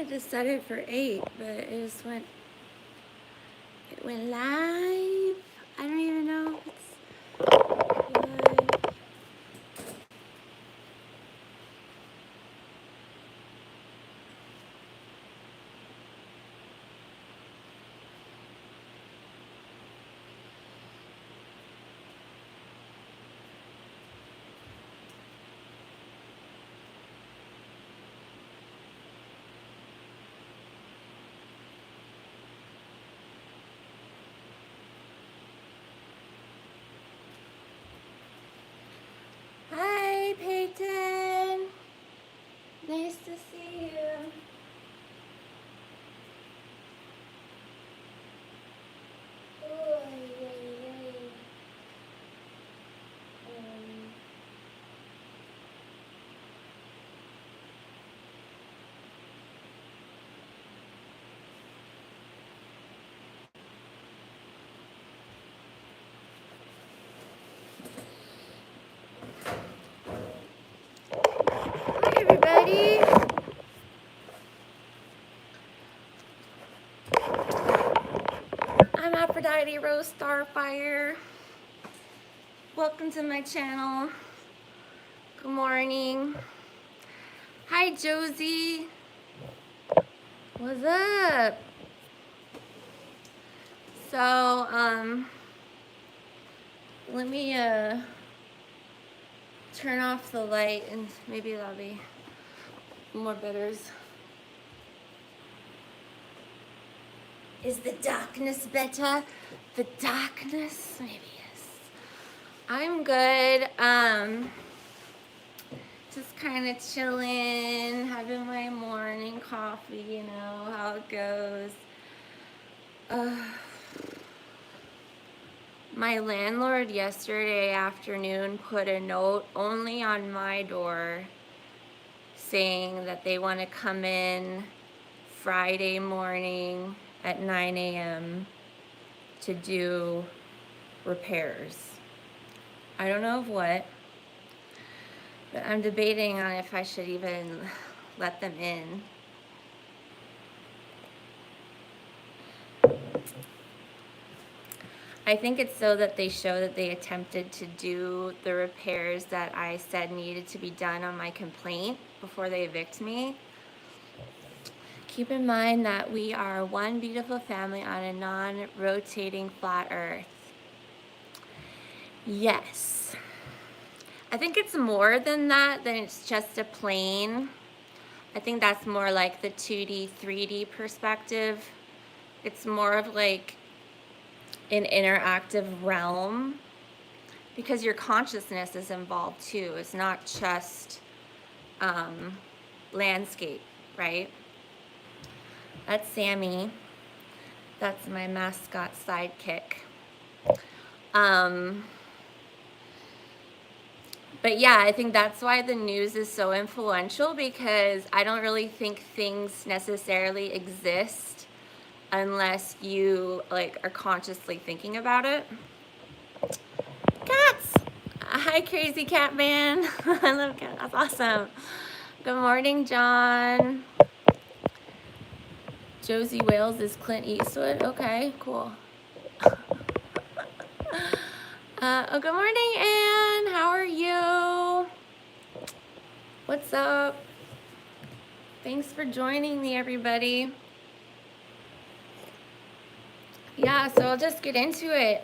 wanted to set it for 8, but it just went, it went live. I don't even know if it's live. Hi, Peyton. Nice to see you. Oy, oy, oy. Um, Hi, everybody. I'm Aphrodite Rose Starfire. Welcome to my channel. Good morning. Hi, Josie. What's up? So, let me turn off the light and maybe that'll be more betters. Is the darkness better? The darkness? Maybe yes. I'm good. Just kind of chilling, having my morning coffee, you know how it goes. My landlord yesterday afternoon put a note only on my door saying that they want to come in Friday morning at 9 a.m. to do repairs. I don't know of what, but I'm debating on if I should even let them in. I think it's so that they show that they attempted to do the repairs that I said needed to be done on my complaint before they evict me. Keep in mind that we are one beautiful family on a non-rotating flat earth. Yes. I think it's more than that, than it's just a plane. I think that's more like the 2D, 3D perspective. It's more of like an interactive realm because your consciousness is involved too. It's not just landscape, right? That's Sammy. That's my mascot sidekick. But yeah, I think that's why the news is so influential, because I don't really think things necessarily exist unless you like are consciously thinking about it. Cats! Hi, crazy cat man. I love cats. That's awesome. Good morning, John. Josie Wales is Clint Eastwood. Okay, cool. Oh, good morning, Anne. How are you? What's up? Thanks for joining me, everybody. Yeah, so I'll just get into it.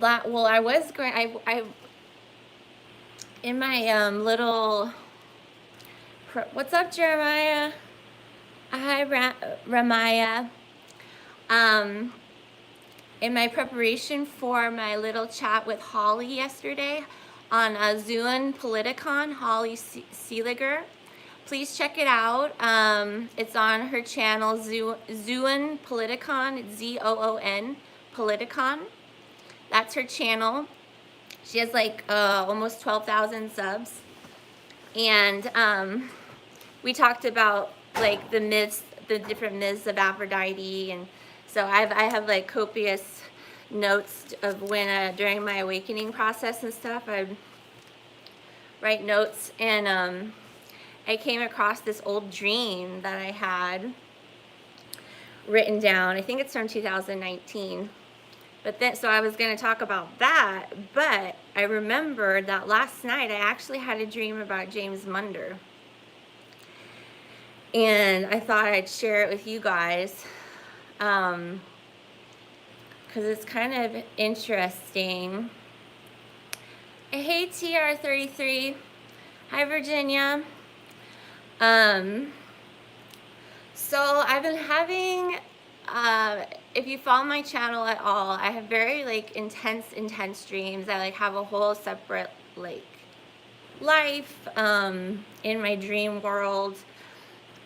Well, I was going. I in my little. What's up, Jeremiah? Hi, Ramaya. In my preparation for my little chat with Holly yesterday on Zuan Politicon, Holly Seeliger. Please check it out. It's on her channel, Zuan Politicon, Z-O-O-N, Politicon. That's her channel. She has like almost 12,000 subs. And we talked about like the myths, the different myths of Aphrodite. And so I have like copious notes of when during my awakening process and stuff, I write notes. And I came across this old dream that I had written down. I think it's from 2019. But then, so I was going to talk about that, but I remembered that last night I actually had a dream about James Munder. And I thought I'd share it with you guys, because it's kind of interesting. Hey, TR33. Hi, Virginia. So I've been having, if you follow my channel at all, I have very like intense dreams. I like have a whole separate like life in my dream world.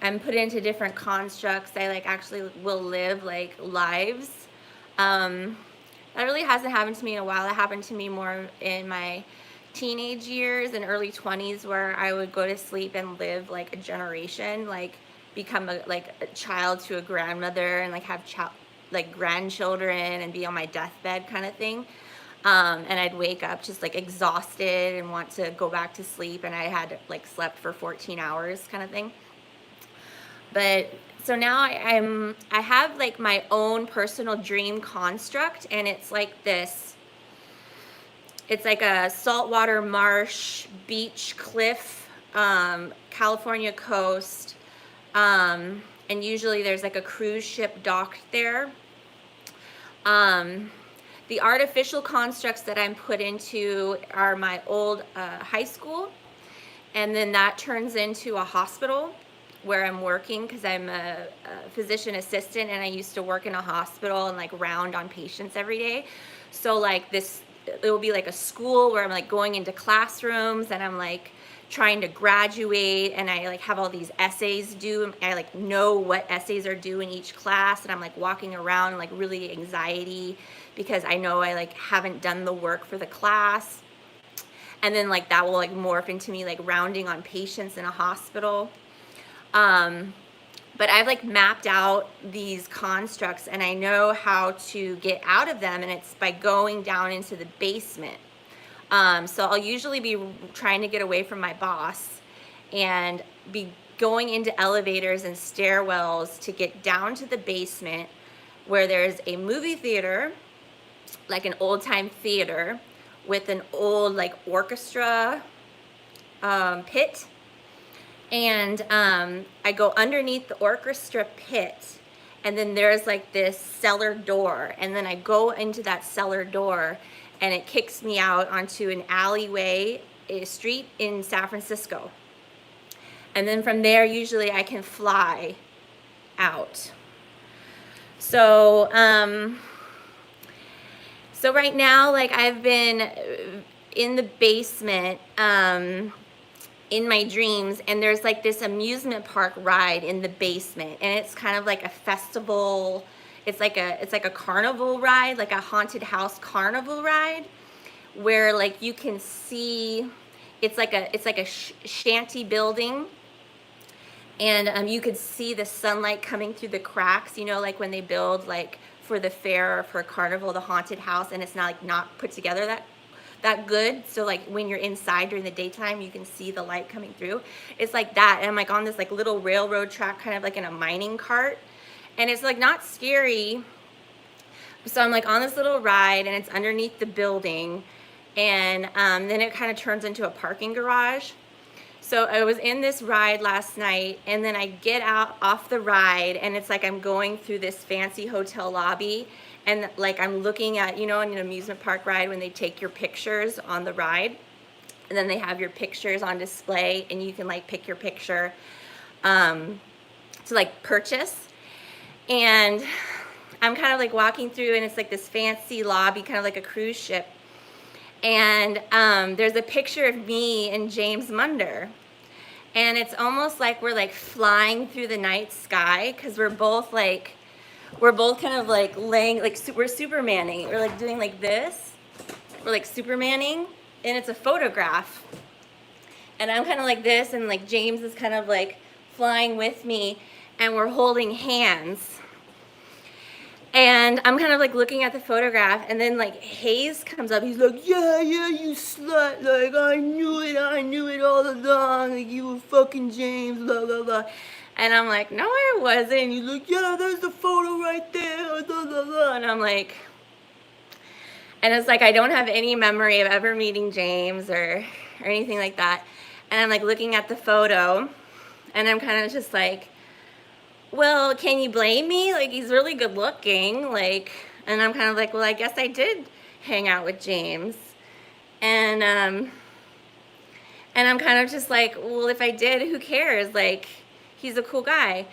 I'm put into different constructs. I like actually will live like lives. That really hasn't happened to me in a while. That happened to me more in my teenage years and early 20s, where I would go to sleep and live like a generation, like become a child to a grandmother and like have grandchildren and be on my deathbed kind of thing. And I'd wake up just like exhausted and want to go back to sleep, and I had like slept for 14 hours kind of thing. But so now I have like my own personal dream construct, and it's like this. It's like a saltwater marsh, beach, cliff, California coast, and usually there's like a cruise ship docked there. The artificial constructs that I'm put into are my old high school, and then that turns into a hospital where I'm working, because I'm a physician assistant, and I used to work in a hospital and like round on patients every day. So like this, it will be like a school where I'm like going into classrooms and I'm like trying to graduate, and I like have all these essays due. I like know what essays are due in each class, and I'm like walking around like really anxiety because I know I like haven't done the work for the class. And then like that will like morph into me like rounding on patients in a hospital. But I've like mapped out these constructs, and I know how to get out of them, and it's by going down into the basement. So I'll usually be trying to get away from my boss and be going into elevators and stairwells to get down to the basement, where there's a movie theater, like an old time theater with an old like orchestra pit. And I go underneath the orchestra pit, and then there's like this cellar door, and then I go into that cellar door, and it kicks me out onto an alleyway, a street in San Francisco. And then from there, usually I can fly out. So, so right now, like I've been in the basement, in my dreams, and there's like this amusement park ride in the basement, and it's kind of like a festival. It's like a carnival ride, like a haunted house carnival ride, where like you can see, it's like a shanty building, and you could see the sunlight coming through the cracks, you know, like when they build like for the fair or for a carnival, the haunted house, and it's not put together that good. So like when you're inside during the daytime, you can see the light coming through. It's like that. And I'm like on this like little railroad track, kind of like in a mining cart, and it's like not scary. So I'm like on this little ride, and it's underneath the building, and then it kind of turns into a parking garage. So I was in this ride last night, and then I get out off the ride, and it's like I'm going through this fancy hotel lobby, and like I'm looking at, you know, in an amusement park ride when they take your pictures on the ride, and then they have your pictures on display, and you can like pick your picture to like purchase. And I'm kind of like walking through, and it's like this fancy lobby, kind of like a cruise ship. And there's a picture of me and James Munder. And it's almost like we're like flying through the night sky, because we're both kind of like laying, like we're Supermaning. We're like doing like this. We're like Supermaning, and it's a photograph. And I'm kind of like this, and like James is kind of like flying with me, and we're holding hands. And I'm kind of like looking at the photograph, and then like Hayes comes up. He's like, yeah, you slut. Like, I knew it all along. Like, you were fucking James, blah, blah, blah. And I'm like, no, I wasn't. And he's like, yeah, there's the photo right there, blah, blah, blah. And I'm like, and it's like, I don't have any memory of ever meeting James or anything like that. And I'm like looking at the photo, and I'm kind of just like, well, can you blame me? Like, he's really good looking. Like, and I'm kind of like, well, I guess I did hang out with James. And I'm kind of just like, well, if I did, who cares? Like, he's a cool guy.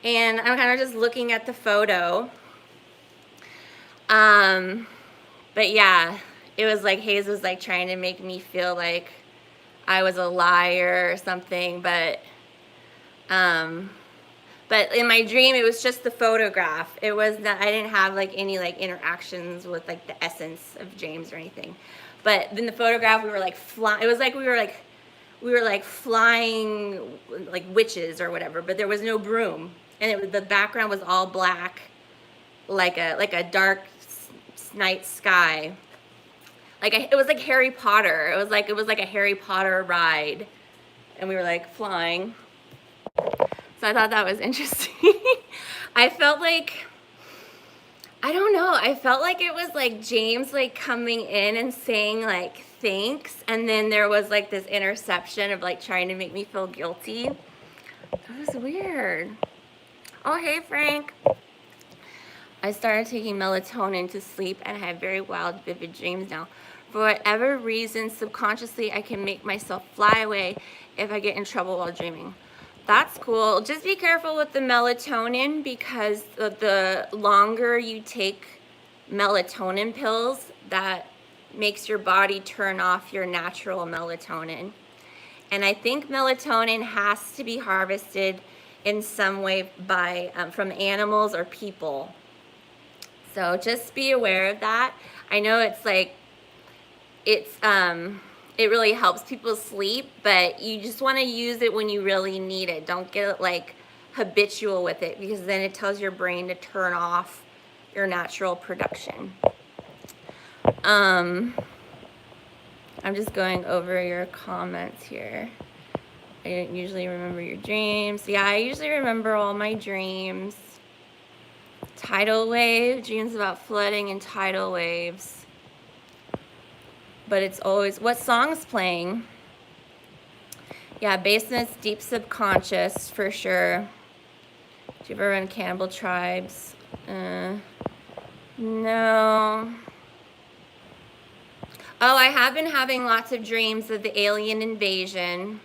And I'm kind of just looking at the photo. But yeah, it was like Hayes was like trying to make me feel like I was a liar or something, but in my dream, it was just the photograph. It was not, I didn't have like any like interactions with like the essence of James or anything. But in the photograph, we were like flying. It was like we were like flying like witches or whatever. But there was no broom, and the background was all black, like a dark night sky. It was like Harry Potter. It was like a Harry Potter ride, and we were like flying. So I thought that was interesting. I felt like, I don't know, I felt like it was like James like coming in and saying like thanks, and then there was like this interception of like trying to make me feel guilty. That was weird. Oh, hey Frank. I started taking melatonin to sleep and I have very wild, vivid dreams now. For whatever reason, subconsciously I can make myself fly away if I get in trouble while dreaming. That's cool. Just be careful with the melatonin, because the longer you take melatonin pills, that makes your body turn off your natural melatonin. And I think melatonin has to be harvested in some way by from animals or people. So just be aware of that. I know it's like, it really helps people sleep, but you just want to use it when you really need it. Don't get like habitual with it, because then it tells your brain to turn off your natural production. I'm just going over your comments here. I didn't usually remember your dreams. Yeah, I usually remember all my dreams. Tidal wave, dreams about flooding and tidal waves. But it's always, what song's playing? Yeah, basements, deep subconscious, for sure. Do you ever run Cannibal Tribes? No. Oh, I have been having lots of dreams of the alien invasion.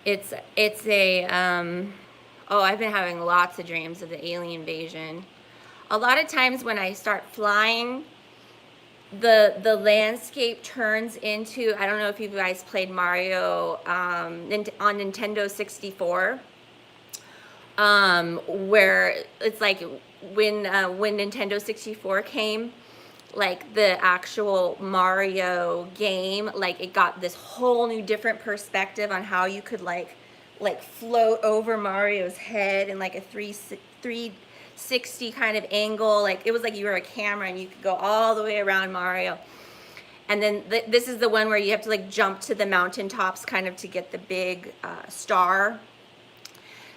It's a, oh, I've been having lots of dreams of the alien invasion. A lot of times when I start flying, the landscape turns into, I don't know if you guys played Mario on Nintendo 64, where it's like when Nintendo 64 came, like the actual Mario game, like it got this whole new different perspective on how you could like float over Mario's head in like a 360 kind of angle. Like it was like you were a camera and you could go all the way around Mario. And then this is the one where you have to like jump to the mountaintops kind of to get the big star.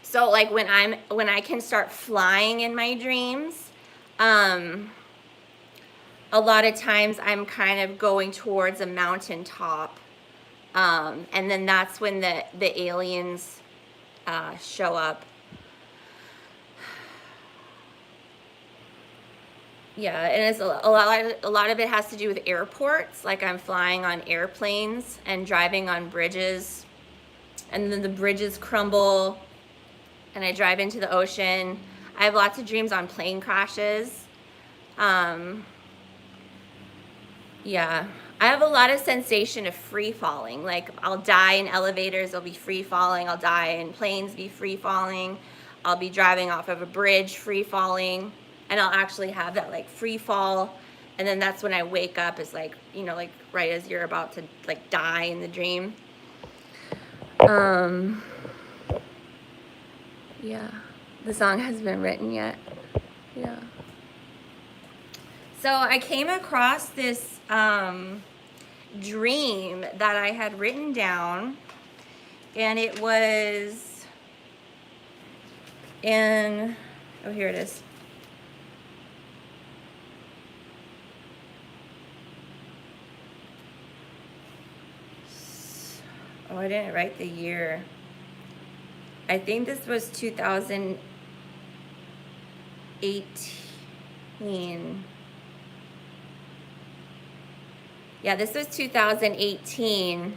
So like when I can start flying in my dreams, a lot of times I'm kind of going towards a mountaintop, and then that's when the aliens show up. Yeah, and it's a lot of it has to do with airports. Like I'm flying on airplanes and driving on bridges, and then the bridges crumble, and I drive into the ocean. I have lots of dreams on plane crashes. Yeah, I have a lot of sensation of free falling. Like I'll die in elevators, I'll be free falling. I'll die in planes, be free falling. I'll be driving off of a bridge, free falling. And I'll actually have that like free fall, and then that's when I wake up, is like, you know, like right as you're about to like die in the dream. Yeah, the song hasn't been written yet. Yeah. So I came across this dream that I had written down, and it was in, oh, here it is. Oh, I didn't write the year. I think this was 2018. Yeah, this was 2018.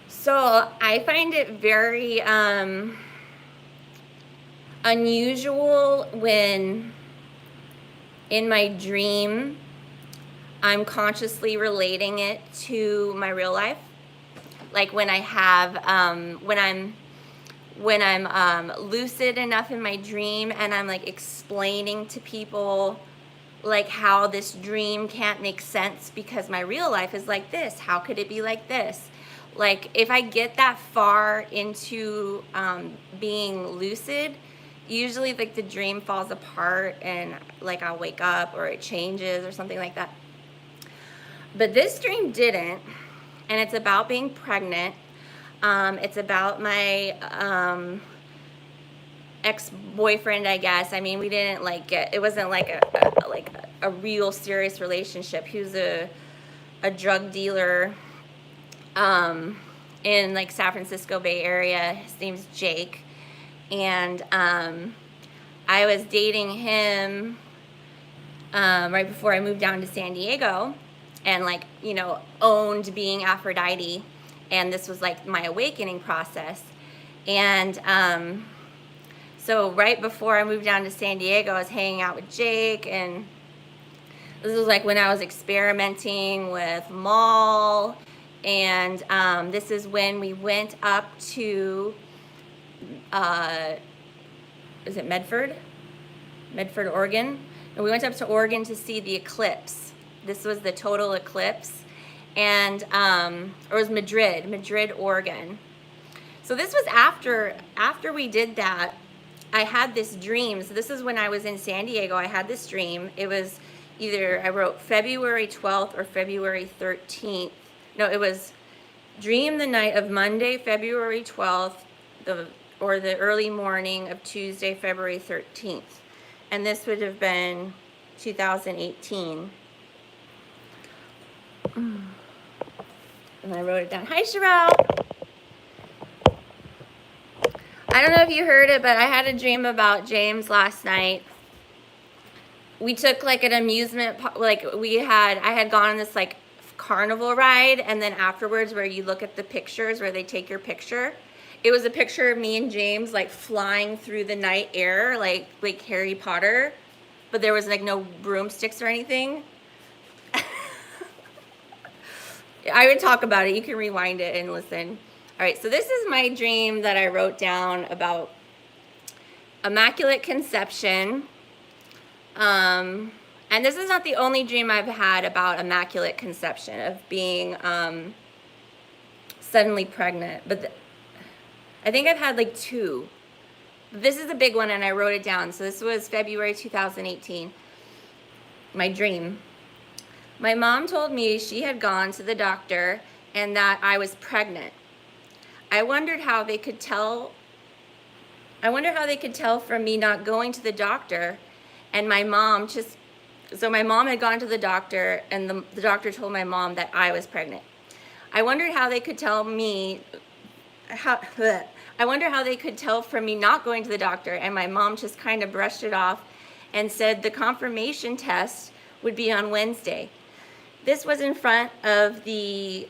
So I find it very unusual when in my dream I'm consciously relating it to my real life. Like when I have, when I'm lucid enough in my dream and I'm like explaining to people like how this dream can't make sense because my real life is like this. How could it be like this? Like if I get that far into being lucid, usually like the dream falls apart and like I'll wake up or it changes or something like that. But this dream didn't, and it's about being pregnant. It's about my ex-boyfriend, I guess. I mean, we didn't like get, it wasn't like a real serious relationship. He was a drug dealer in like San Francisco Bay Area. His name's Jake, and I was dating him right before I moved down to San Diego, and like, you know, owned being Aphrodite, and this was like my awakening process. And so right before I moved down to San Diego, I was hanging out with Jake, and this was like when I was experimenting with mall, and this is when we went up to is it Medford, Oregon? And we went up to Oregon to see the eclipse. This was the total eclipse, and or it was Madrid, Oregon. So this was after we did that. I had this dream. So this is when I was in San Diego. I had this dream. It was either, I wrote February 12th or February 13th. No, it was dream the night of Monday, February 12th, or the early morning of Tuesday, February 13th. And this would have been 2018. And I wrote it down. Hi, Sherelle. I don't know if you heard it, but I had a dream about James last night. We took like an amusement, like I had gone on this like carnival ride, and then afterwards where you look at the pictures where they take your picture, it was a picture of me and James like flying through the night air like Harry Potter, but there was like no broomsticks or anything. I would talk about it. You can rewind it and listen. All right, so this is my dream that I wrote down about immaculate conception. And this is not the only dream I've had about immaculate conception, of being suddenly pregnant. But I think I've had like two. This is a big one, and I wrote it down. So this was February 2018, my dream. My mom told me she had gone to the doctor and that I was pregnant. I wondered how they could tell from me not going to the doctor, and my mom my mom had gone to the doctor, and the doctor told my mom that I was pregnant. I wondered how they could tell from me not going to the doctor, and my mom just kind of brushed it off and said the confirmation test would be on Wednesday. This was in front of the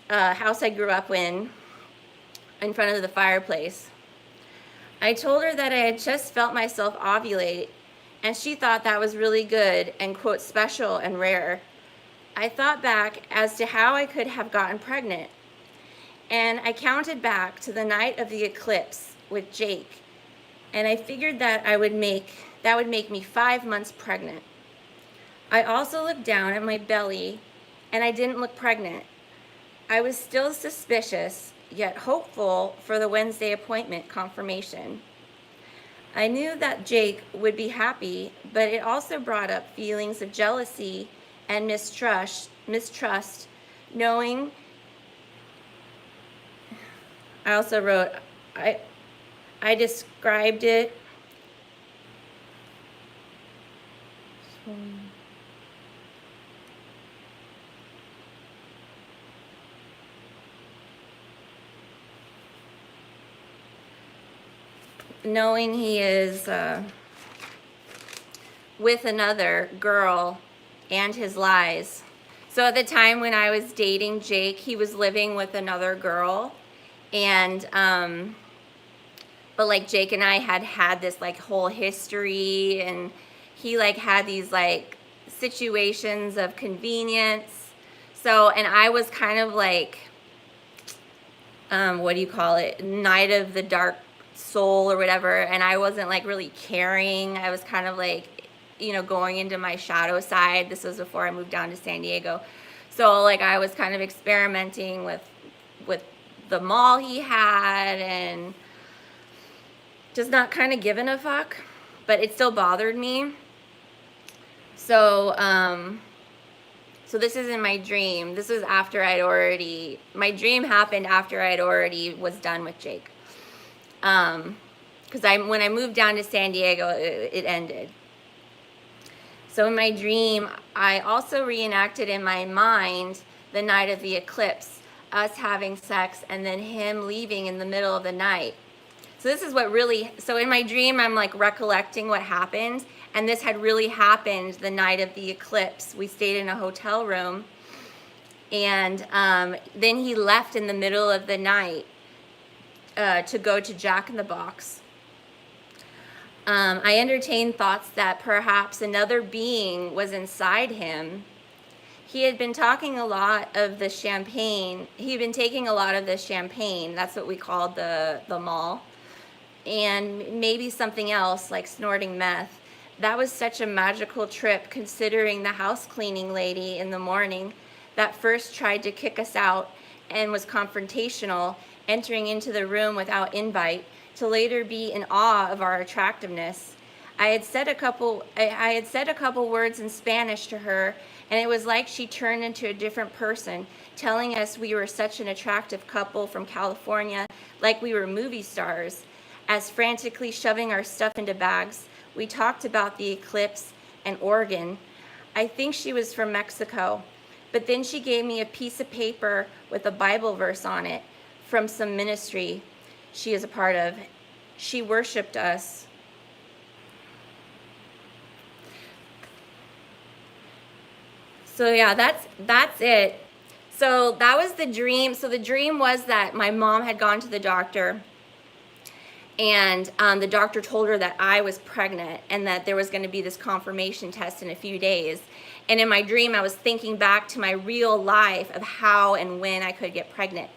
house I grew up in front of the fireplace. I told her that I had just felt myself ovulate, and she thought that was really good and, quote, special and rare. I thought back as to how I could have gotten pregnant, and I counted back to the night of the eclipse with Jake, and I figured that would make me 5 months pregnant. I also looked down at my belly, and I didn't look pregnant. I was still suspicious, yet hopeful for the Wednesday appointment confirmation. I knew that Jake would be happy, but it also brought up feelings of jealousy and mistrust, knowing. I also wrote, I described it. Knowing he is with another girl and his lies. So at the time when I was dating Jake, he was living with another girl, and but like Jake and I had this like whole history, and he like had these like situations of convenience. So, and I was kind of like, what do you call it? Night of the dark soul or whatever. And I wasn't like really caring. I was kind of like, you know, going into my shadow side. This was before I moved down to San Diego. So like I was kind of experimenting with the mall he had, and just not kind of giving a fuck, but it still bothered me. So, so this is in my dream. This was after my dream happened after I'd already was done with Jake. Because when I moved down to San Diego, it ended. So in my dream, I also reenacted in my mind the night of the eclipse, us having sex, and then him leaving in the middle of the night. So this is what really, so in my dream, I'm like recollecting what happened, and this had really happened the night of the eclipse. We stayed in a hotel room, and then he left in the middle of the night to go to Jack in the Box. I entertained thoughts that perhaps another being was inside him. He had been taking a lot of the champagne. That's what we called the mall. And maybe something else like snorting meth. That was such a magical trip, considering the house cleaning lady in the morning that first tried to kick us out and was confrontational, entering into the room without invite, to later be in awe of our attractiveness. I had said a couple words in Spanish to her, and it was like she turned into a different person, telling us we were such an attractive couple from California, like we were movie stars. As frantically shoving our stuff into bags, we talked about the eclipse and Oregon. I think she was from Mexico, but then she gave me a piece of paper with a Bible verse on it from some ministry she is a part of. She worshiped us. So yeah, that's it. So that was the dream. So the dream was that my mom had gone to the doctor, and the doctor told her that I was pregnant and that there was going to be this confirmation test in a few days. And in my dream, I was thinking back to my real life of how and when I could get pregnant.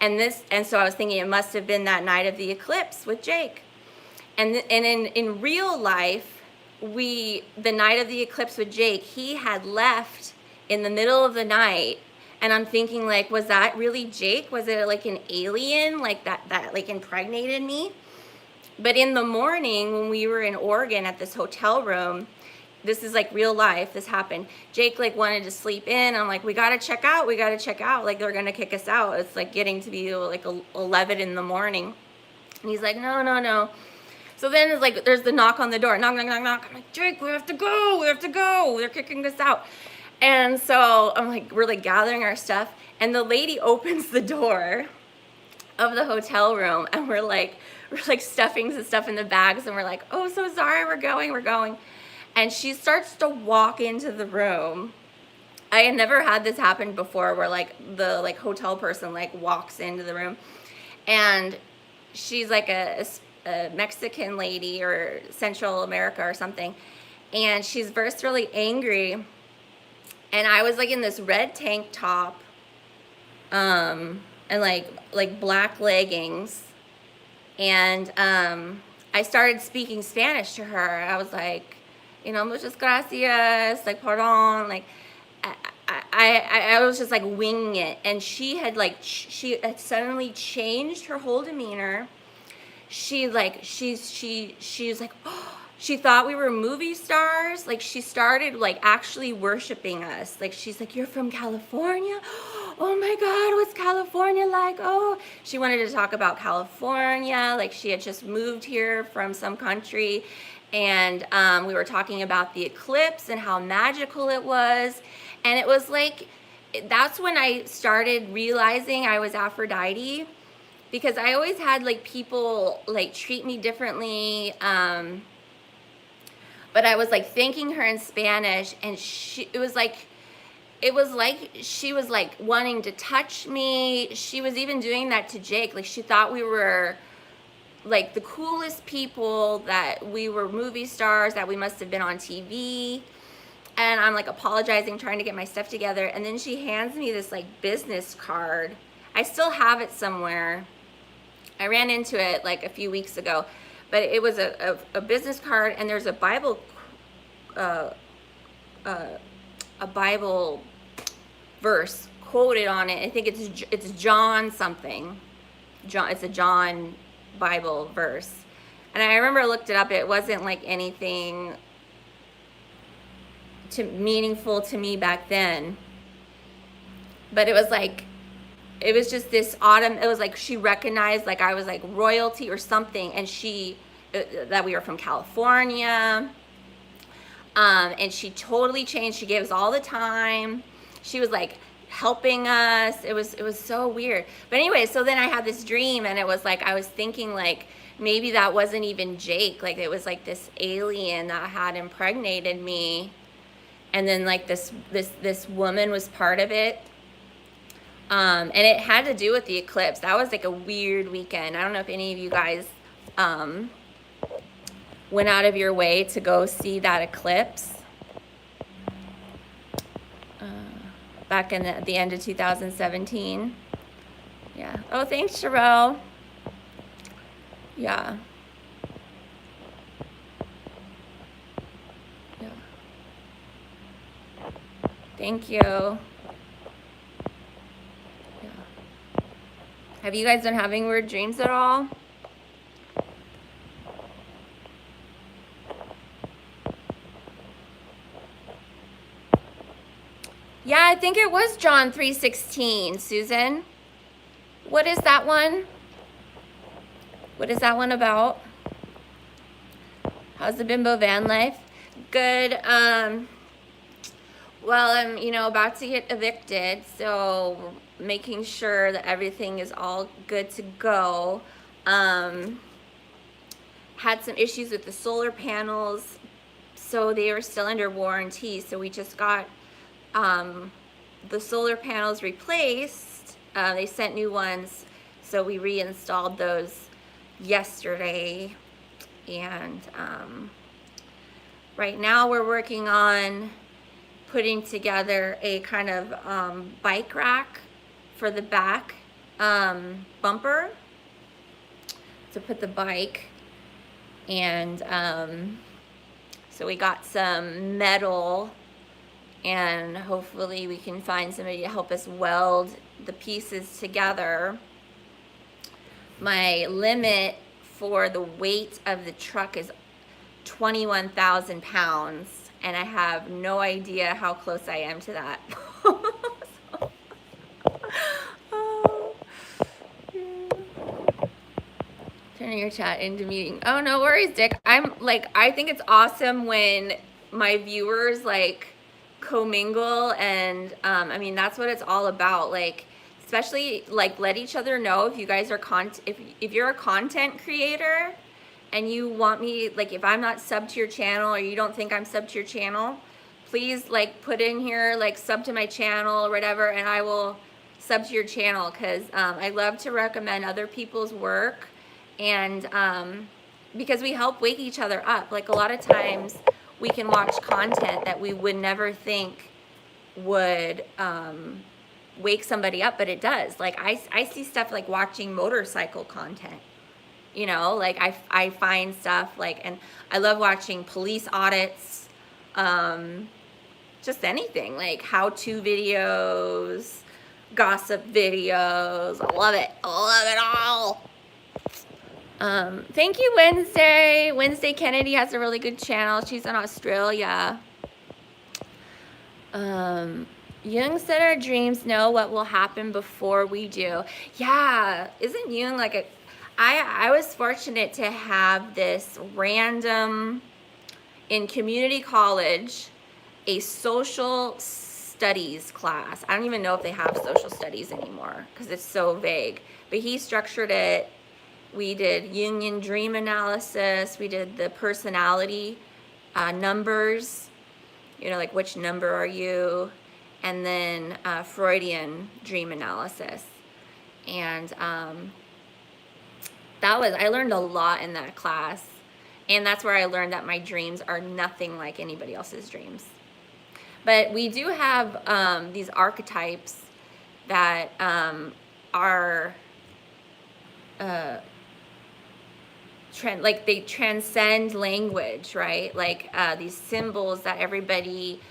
And so I was thinking it must have been that night of the eclipse with Jake. And in real life, the night of the eclipse with Jake, he had left in the middle of the night. And I'm thinking, like, was that really Jake? Was it like an alien, like that like impregnated me? But in the morning, when we were in Oregon at this hotel room, this is like real life, this happened. Jake like wanted to sleep in. I'm like, we gotta check out. Like, they're gonna kick us out. It's like getting to be like 11 in the morning. And he's like, no. So then it's like, there's the knock on the door. Knock. I'm like, Jake, we have to go. They're kicking us out. And so I'm like, we're like gathering our stuff. And the lady opens the door of the hotel room, and we're like stuffing some stuff in the bags, and we're like, oh, so sorry, we're going. And she starts to walk into the room. I had never had this happen before, where like the like hotel person like walks into the room, and she's like a Mexican lady or Central America or something, and she's first really angry, and I was like in this red tank top, and like black leggings, and I started speaking Spanish to her. I was like, muchas gracias, like, pardon, like, I was just like winging it. And she had suddenly changed her whole demeanor. she's like, oh, she thought we were movie stars. Like, she started like actually worshiping us. Like, she's like, you're from California? Oh my God, what's California like? Oh, she wanted to talk about California. Like, she had just moved here from some country. And we were talking about the eclipse and how magical it was. And it was like, that's when I started realizing I was Aphrodite, because I always had like people like treat me differently. But I was like thanking her in Spanish, and it was like she was like wanting to touch me. She was even doing that to Jake. Like, she thought we were like the coolest people, that we were movie stars, that we must have been on TV. And I'm like apologizing, trying to get my stuff together. And then she hands me this like business card. I still have it somewhere. I ran into it like a few weeks ago, but it was a business card, and there's a Bible verse quoted on it. I think it's John something. It's a John Bible verse. And I remember I looked it up. It wasn't like anything meaningful to me back then. But it was like, it was just this autumn. It was like she recognized like I was like royalty or something, and that we were from California. And she totally changed. She gave us all the time. She was like helping us. It was so weird. But anyway, so then I had this dream, and it was like I was thinking like maybe that wasn't even Jake. Like, it was like this alien that had impregnated me, and then like this woman was part of it. And it had to do with the eclipse. That was like a weird weekend. I don't know if any of you guys went out of your way to go see that eclipse back in the end of 2017. Yeah. Oh, thanks, Sherelle. Yeah. Yeah. Thank you. Have you guys been having weird dreams at all? Yeah, I think it was John 3:16, Susan. What is that one? What is that one about? How's the bimbo van life? Good. Well, I'm, about to get evicted, so making sure that everything is all good to go. Had some issues with the solar panels, so they were still under warranty. So we just got the solar panels replaced. They sent new ones, so we reinstalled those yesterday. And right now we're working on putting together a kind of bike rack for the back bumper to put the bike. And so we got some metal, and hopefully we can find somebody to help us weld the pieces together. My limit for the weight of the truck is 21,000 pounds. And I have no idea how close I am to that. Oh, yeah. Turning your chat into meeting. Oh, no worries, Dick. I think it's awesome when my viewers like commingle, and I mean, that's what it's all about. Like, especially like let each other know if you guys are if you're a content creator, and you want me, like, if I'm not sub to your channel, or you don't think I'm sub to your channel, please like put in here like sub to my channel or whatever, and I will sub to your channel, because I love to recommend other people's work, and because we help wake each other up. Like, a lot of times we can watch content that we would never think would wake somebody up, but it does. Like, I see stuff like watching motorcycle content. Like I find stuff like, and I love watching police audits, just anything, like how-to videos, gossip videos. I love it. I love it all. Thank you, Wednesday. Wednesday Kennedy has a really good channel. She's in Australia. Jung said our dreams know what will happen before we do. Yeah, isn't Jung like a... I was fortunate to have this random, in community college, a social studies class. I don't even know if they have social studies anymore because it's so vague. But he structured it. We did Jungian dream analysis. We did the personality numbers, you know, like which number are you? And then Freudian dream analysis. And I learned a lot in that class. And that's where I learned that my dreams are nothing like anybody else's dreams. But we do have these archetypes that are like they transcend language, right? Like these symbols that everybody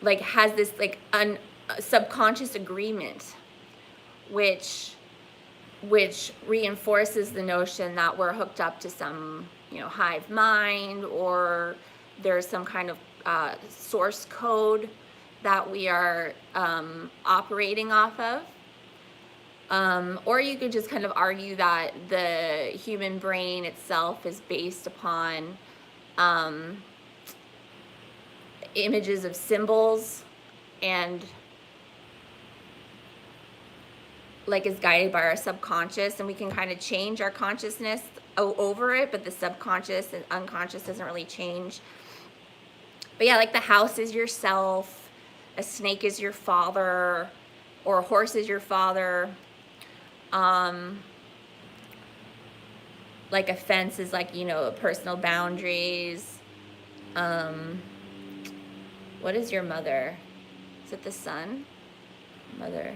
like has this like subconscious agreement, which reinforces the notion that we're hooked up to some, you know, hive mind, or there's some kind of source code that we are operating off of. Or you could just kind of argue that the human brain itself is based upon images of symbols, and like is guided by our subconscious, and we can kind of change our consciousness over it, but the subconscious and unconscious doesn't really change. But yeah, like the house is yourself, a snake is your father, or a horse is your father. Like a fence is like, you know, personal boundaries. What is your mother? Is it the sun? Mother.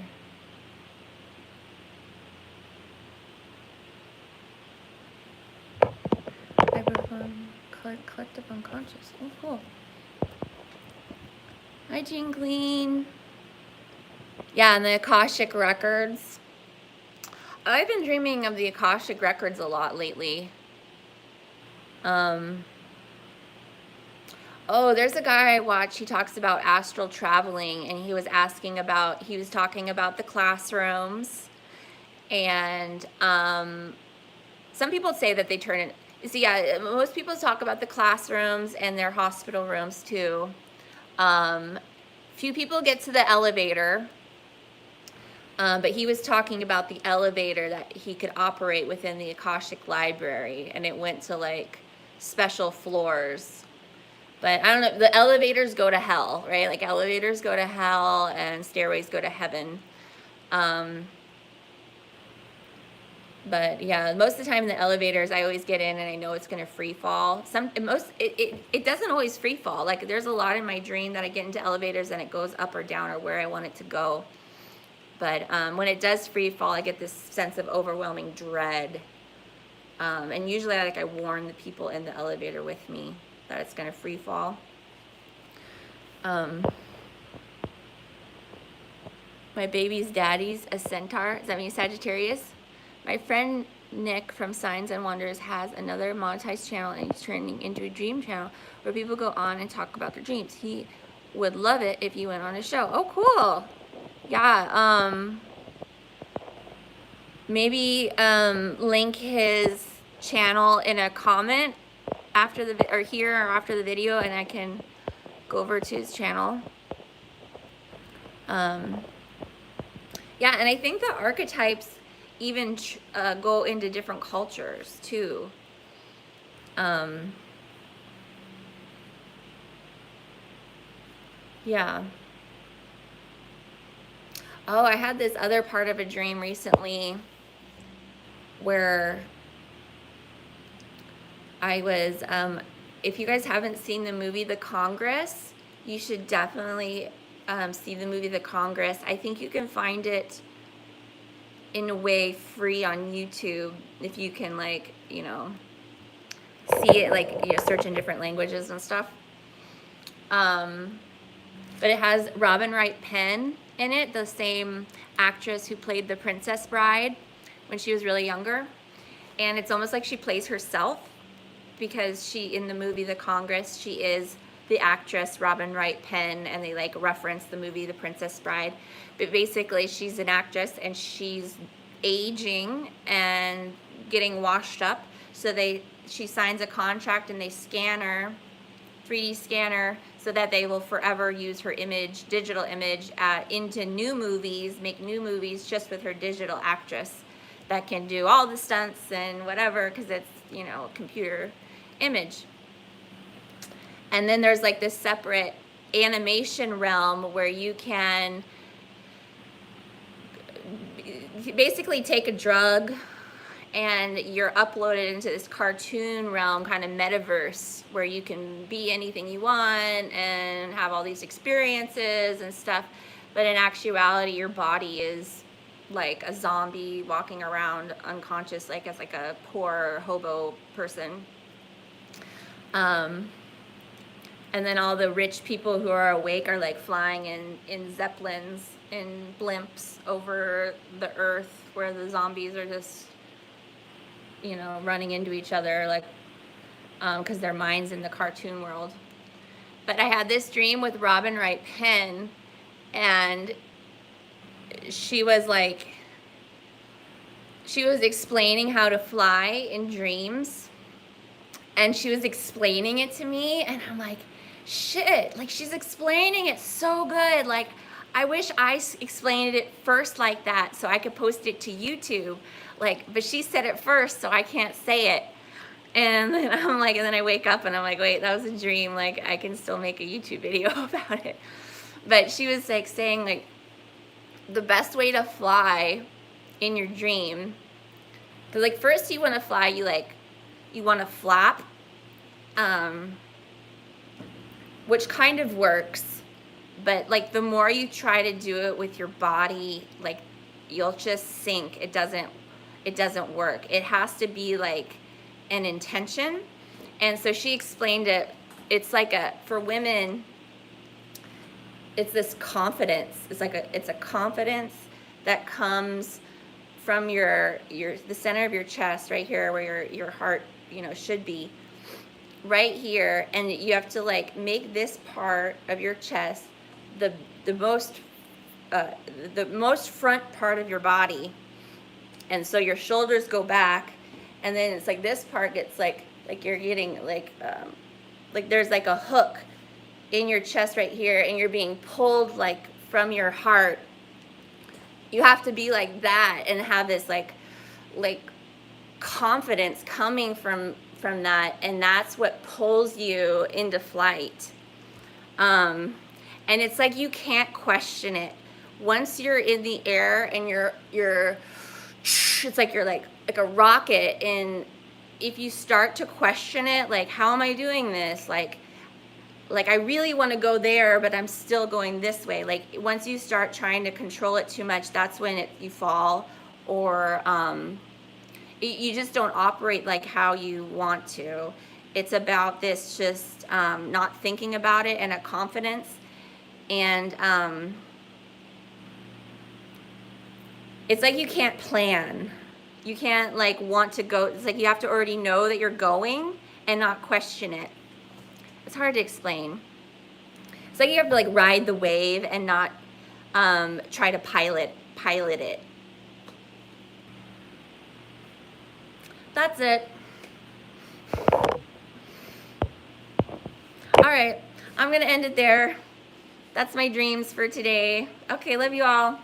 Collective unconscious. Oh, cool. Hi, Jingleen. Yeah, and the Akashic records. I've been dreaming of the Akashic records a lot lately. Oh, there's a guy I watch. He talks about astral traveling, and he was talking about the classrooms, and some people say that they turn in. See, yeah, most people talk about the classrooms and their hospital rooms too. Few people get to the elevator, but he was talking about the elevator that he could operate within the Akashic library, and it went to like special floors. But I don't know, the elevators go to hell, right? Like elevators go to hell and stairways go to heaven. But yeah, most of the time in the elevators, I always get in and I know it's gonna free fall. It doesn't always free fall. Like there's a lot in my dream that I get into elevators and it goes up or down or where I want it to go. But when it does free fall, I get this sense of overwhelming dread. And usually I warn the people in the elevator with me that it's gonna free fall. My baby's daddy's a centaur. Does that mean Sagittarius? My friend Nick from Signs and Wonders has another monetized channel, and he's turning into a dream channel where people go on and talk about their dreams. He would love it if you went on his show. Oh, cool. Yeah, maybe link his channel in a comment after after the video, and I can go over to his channel. Yeah, and I think the archetypes even go into different cultures too. Yeah. Oh, I had this other part of a dream recently where I was, if you guys haven't seen the movie The Congress, you should definitely see the movie The Congress. I think you can find it in a way free on YouTube if you can, like, you know, see it, like, you know, search in different languages and stuff. But it has Robin Wright Penn in it, the same actress who played the Princess Bride when she was really younger. And it's almost like she plays herself, because she, in the movie The Congress, she is the actress Robin Wright Penn, and they like reference the movie The Princess Bride. But basically she's an actress and she's aging and getting washed up. So she signs a contract and they scan her, 3D scanner, so that they will forever use her image, digital image, into new movies, make new movies just with her digital actress that can do all the stunts and whatever, because it's, you know, a computer image. And then there's like this separate animation realm where you can basically take a drug and you're uploaded into this cartoon realm, kind of metaverse, where you can be anything you want and have all these experiences and stuff. But in actuality, your body is like a zombie walking around unconscious, like as like a poor hobo person. And then all the rich people who are awake are like flying in zeppelins, in blimps over the earth, where the zombies are just, you know, running into each other, like, because their mind's in the cartoon world. But I had this dream with Robin Wright Penn, and she was explaining how to fly in dreams, and she was explaining it to me, and I'm like, shit, like, she's explaining it so good. Like, I wish I explained it first like that so I could post it to YouTube. Like, but she said it first, so I can't say it. And then I'm like, and then I wake up and I'm like, wait, that was a dream. Like, I can still make a YouTube video about it. But she was like saying, like, the best way to fly in your dream, because like first you want to fly, you want to flap, which kind of works, but like the more you try to do it with your body, like you'll just sink. It doesn't work. It has to be like an intention. And so she explained it. It's like for women, it's this confidence. It's a confidence that comes from the center of your chest, right here, where your heart, you know, should be, right here. And you have to like make this part of your chest the most front part of your body. And so your shoulders go back, and then it's like this part gets like you're getting like there's like a hook in your chest right here, and you're being pulled like from your heart. You have to be like that and have this like confidence coming from that, and that's what pulls you into flight. And it's like you can't question it. Once you're in the air and you're it's like you're like a rocket, and if you start to question it, like, how am I doing this? Like I really want to go there, but I'm still going this way. Like, once you start trying to control it too much, that's when you fall, or you just don't operate like how you want to. It's about this just not thinking about it, and a confidence. And it's like you can't plan. You can't like want to go. It's like you have to already know that you're going and not question it. It's hard to explain. It's like you have to like ride the wave and not try to pilot it. That's it. All right, I'm gonna end it there. That's my dreams for today. Okay, love you all.